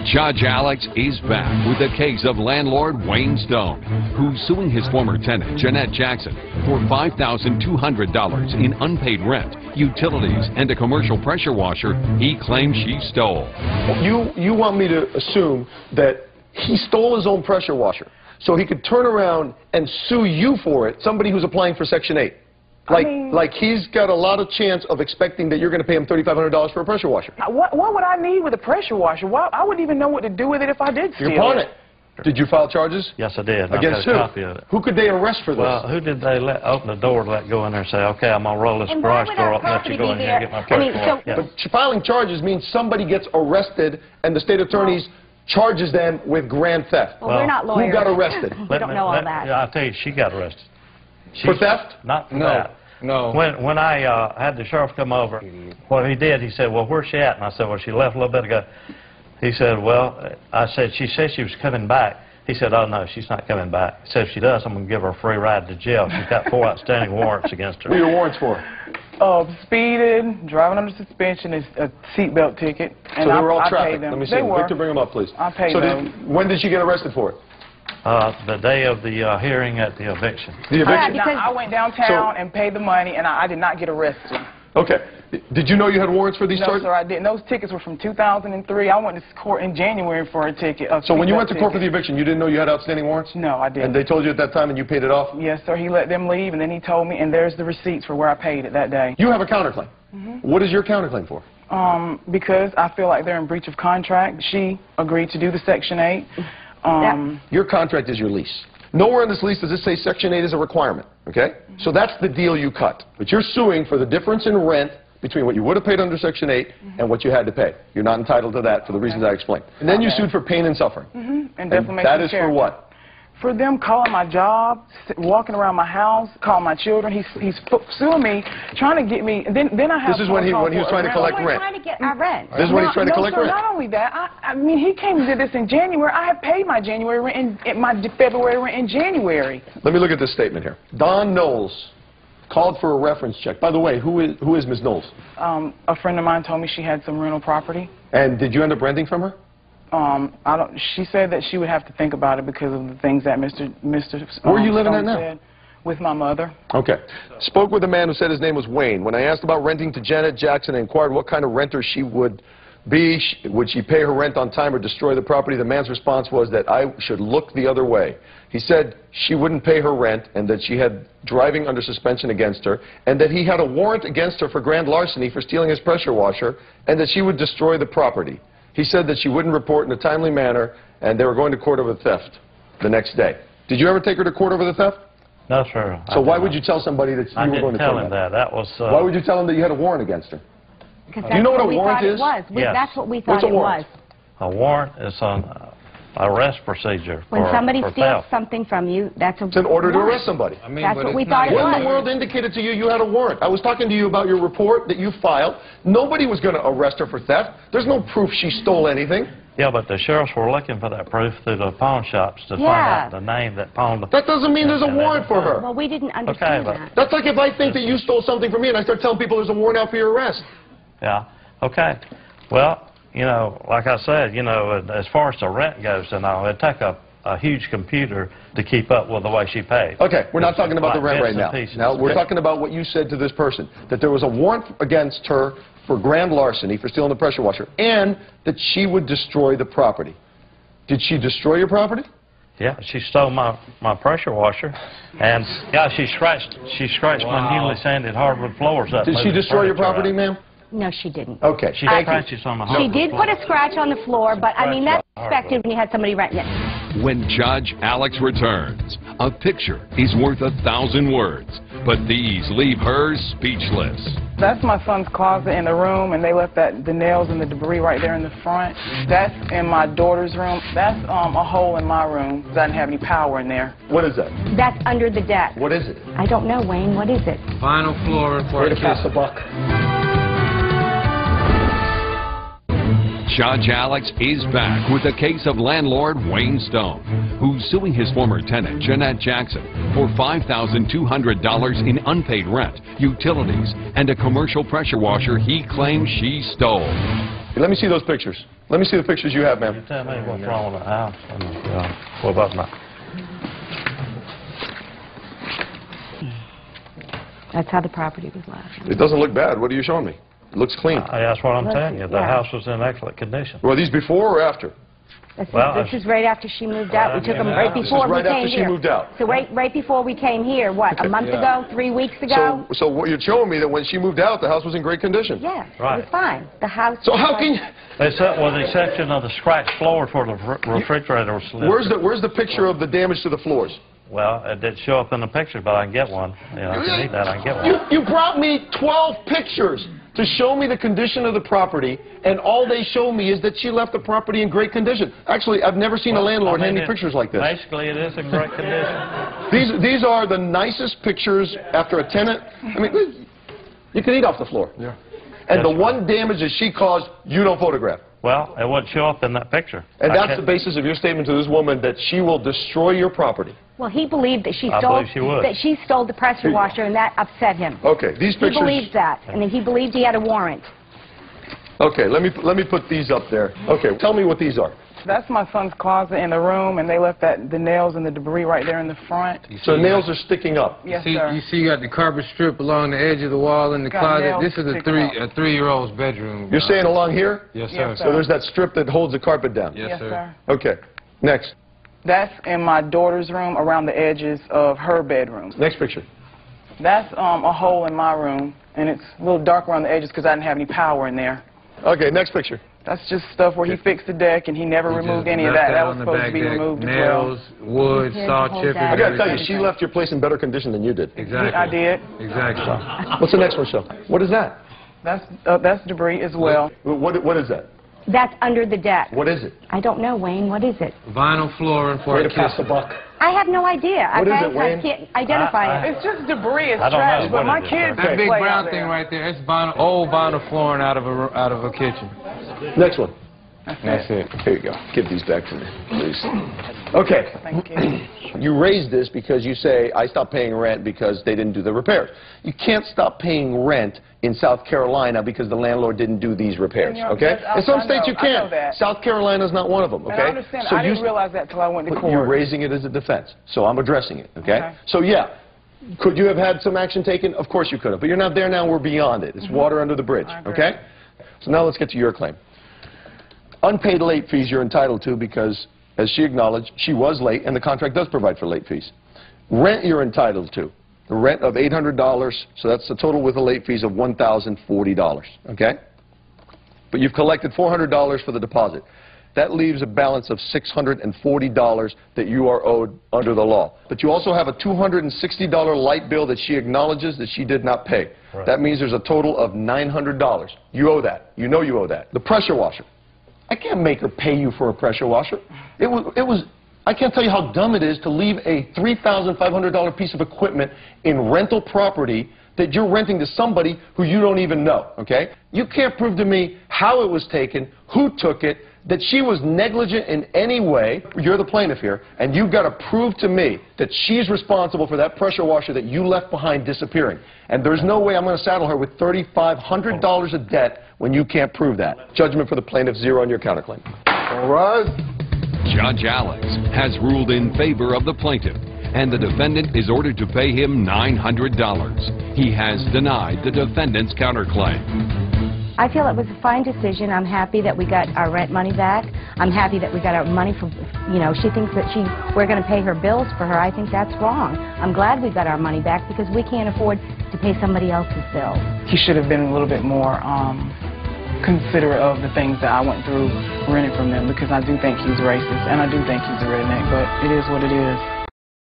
Judge Alex is back with the case of landlord Wayne Stone, who's suing his former tenant, Jeanette Jackson, for $5,200 in unpaid rent, utilities, and a commercial pressure washer he claims she stole. You want me to assume that he stole his own pressure washer so he could turn around and sue you for it, somebody who's applying for Section 8? Like he's got a lot of chance of expecting that you're going to pay him $3,500 for a pressure washer. What would I need with a pressure washer? I wouldn't even know what to do with it if I did steal it. You're upon it. Did you file charges? Yes, I did. Against who? Copy of it. Who could they arrest for this? Well, who did they open the door to let go in there and say, okay, I'm going to roll this garage door up and let you go in here and get my pressure washer? Yeah. But filing charges means somebody gets arrested and the state attorneys charges them with grand theft. Well, we're not lawyers. Who got arrested? We don't know all that. I'll tell you, she got arrested. For theft? Not for that. No. When I had the sheriff come over, what he did, he said, well, where's she at? And I said, well, she left a little bit ago. He said, well, I said, she said she was coming back. He said, oh, no, she's not coming back. He said, if she does, I'm going to give her a free ride to jail. She's got 4 outstanding warrants against her. What are your warrants for? Speeding, driving under suspension, is a seatbelt ticket. And so they were all I traffic. paid them. Let me see. Victor, bring them up, please. I paid them. When did she get arrested for it? The day of the hearing at the eviction. The eviction? I went downtown and paid the money, and I did not get arrested. Okay. Did you know you had warrants for these charges? No, sir, I didn't. Those tickets were from 2003. I went to court in January for a ticket. So when you went to court for the eviction, you didn't know you had outstanding warrants? No, I didn't. And they told you at that time and you paid it off? Yes, sir. He let them leave, and then he told me, and there's the receipts for where I paid it that day. You have a counterclaim. What is your counterclaim for? Because I feel like they're in breach of contract. She agreed to do the Section 8. Your contract is your lease. Nowhere in this lease does it say Section 8 is a requirement, okay? So that's the deal you cut. But you're suing for the difference in rent between what you would have paid under Section 8 and what you had to pay. You're not entitled to that for the reasons I explained. And then you sued for pain and suffering. And that is for what? For them calling my job, walking around my house, calling my children. He's suing me, trying to get me. And then I have. This is when he was trying to collect rent. Trying to get our rent. This is when he's trying to collect rent. Not only that, I mean, he came and did this in January. I have paid my January rent and my February rent in January. Let me look at this statement here. Don Knowles called for a reference check. By the way, who is Ms. Knowles? A friend of mine told me she had some rental property. And did you end up renting from her? She said that she would have to think about it because of the things that Mr. Where are you living at now? Said with my mother. Okay. Spoke with a man who said his name was Wayne. When I asked about renting to Janet Jackson and inquired what kind of renter she would be, would she pay her rent on time or destroy the property, the man's response was that I should look the other way. He said she wouldn't pay her rent and that she had driving under suspension against her and that he had a warrant against her for grand larceny for stealing his pressure washer and that she would destroy the property. He said that she wouldn't report in a timely manner, and they were going to court over the theft the next day. Did you ever take her to court over the theft? No, sir. So why would you tell somebody that you were going to tell him that? That was. Why would you tell him that you had a warrant against her? Because do you know what a warrant is? Yes. That's what we thought it was. A warrant is an arrest procedure when somebody steals theft. something from you, that's a It's an order to arrest somebody. I mean, that's what we thought it was. What in the world indicated to you you had a warrant? I was talking to you about your report that you filed. Nobody was going to arrest her for theft. There's no proof she stole anything. Yeah, but the sheriffs were looking for that proof through the pawn shops to find out the name that pawned the... That doesn't mean there's a warrant for her. Well, we didn't understand that. That's like if I think that you stole something from me and I start telling people there's a warrant out for your arrest. Yeah, okay. Well, you know, like I said, you know, as far as the rent goes and all, it'd take a huge computer to keep up with the way she pays. Okay, we're not talking about the rent right now. Now, we're talking about what you said to this person, that there was a warrant against her for grand larceny for stealing the pressure washer, and that she would destroy the property. Did she destroy your property? Yeah, she stole my pressure washer, and yeah, she scratched my newly sanded hardwood floors up. Did she destroy your property, ma'am? No, she didn't. Okay. She scratches on the hardwood She did put a scratch on the floor, but I mean, that's expected when you had somebody renting it. When Judge Alex returns, a picture is worth 1,000 words, but these leave her speechless. That's my son's closet in the room, and they left the nails and the debris right there in the front. That's in my daughter's room. That's a hole in my room because I didn't have any power in there. What is that? That's under the deck. What is it? I don't know, Wayne. What is it? Vinyl floor for Way to pass the buck. Judge Alex is back with the case of landlord Wayne Stone, who's suing his former tenant, Jeanette Jackson, for $5,200 in unpaid rent, utilities, and a commercial pressure washer he claims she stole. Let me see those pictures. Let me see the pictures you have, You ma'am. tell me what's wrong with the house. What about my... That's how the property was left. It doesn't look bad. What are you showing me? It looks clean. That's what I'm telling you. The Yeah. house was in excellent condition. Were these before or after? This is right after she moved out. We took them right before we right after came she here. moved out. So right before we came here, what, a month ago, 3 weeks ago? So what you're showing me that when she moved out, the house was in great condition. Yeah, Right. it was fine. The house. So how can you... Except with the exception of the scratched floors where the refrigerator was listed. Where's the picture of the damage to the floors? Well, it didn't show up in the pictures, but I can get one. You know, if you need that, I can get one. You brought me 12 pictures to show me the condition of the property, and all they show me is that she left the property in great condition. Actually, I've never seen a landlord hand me pictures like this. Basically, it is in great condition. These are the nicest pictures after a tenant. I mean, you can eat off the floor. Yeah. And the one damage that she caused, you don't photograph. Well, it wouldn't show up in that picture. And that's the basis of your statement to this woman, that she will destroy your property. Well, he believed that I believe she would. she stole the pressure washer, and that upset him. Okay, these pictures... He believed that, and he believed he had a warrant. Okay, let me put these up there. Okay, tell me what these are. That's my son's closet in the room, and they left the nails and the debris right there in the front. So nails are sticking up. Yes, You sir. see you got the carpet strip along the edge of the wall in the Got closet. nails This is a sticking out. three-year-old's bedroom. You're saying along here? Yes, sir. Yes, So there's that strip that holds the carpet down? Yes, sir. Okay, next. That's in my daughter's room around the edges of her bedroom. Next picture. That's a hole in my room, and it's a little dark around the edges because I didn't have any power in there. Okay, next picture. That's just stuff where he fixed the deck, and he never removed any of that. That was supposed to be removed as well. Nails, wood, saw chipping. I gotta tell you, she left your place in better condition than you did. Exactly. I did. Exactly. What's the next one show? What is that? That's debris as well. What is that? That's under the deck. What is it? I don't know, Wayne. What is it? Vinyl flooring for Way a to pass the kitchen. buck. I have no idea. What is okay? it, Wayne? I can't identify it. It's just debris. It's I don't trash, know. but What my is it? kids That big play brown out thing there. right there, it's vinyl, old vinyl flooring out of a kitchen. Next one. That's it. Here you go. Give these back to me, please. Okay. Thank you. You raised this because you say, I stopped paying rent because they didn't do the repairs. You can't stop paying rent in South Carolina because the landlord didn't do these repairs, okay? In some states you I can. know that. South Carolina's not one of them, okay? And I understand. So I didn't realize that till I went to but court. you're raising it as a defense, so I'm addressing it, okay? Okay. So yeah, could you have had some action taken? Of course you could have, but you're not there now. We're beyond it. It's water under the bridge, I agree. okay? So now let's get to your claim. Unpaid late fees you're entitled to because, as she acknowledged, she was late, and the contract does provide for late fees. Rent you're entitled to. The rent of $800, so that's the total with the late fees of $1,040, okay? But you've collected $400 for the deposit. That leaves a balance of $640 that you are owed under the law. But you also have a $260 light bill that she acknowledges that she did not pay. Right. That means there's a total of $900. You owe that. You know you owe that. The pressure washer. I can't make her pay you for a pressure washer. I can't tell you how dumb it is to leave a $3,500 piece of equipment in rental property that you're renting to somebody who you don't even know, okay? You can't prove to me how it was taken, who took it, that she was negligent in any way. You're the plaintiff here, and you've got to prove to me that she's responsible for that pressure washer that you left behind disappearing. And there's no way I'm going to saddle her with $3,500 of debt when you can't prove that. Judgment for the plaintiff, 0 on your counterclaim. All right. Judge Alex has ruled in favor of the plaintiff, and the defendant is ordered to pay him $900. He has denied the defendant's counterclaim. I feel it was a fine decision. I'm happy that we got our rent money back. I'm happy that we got our money from, she thinks that we're going to pay her bills for her. I think that's wrong. I'm glad we got our money back because we can't afford to pay somebody else's bills. He should have been a little bit more considerate of the things that I went through renting from them because I do think he's racist and I do think he's a redneck, but it is what it is.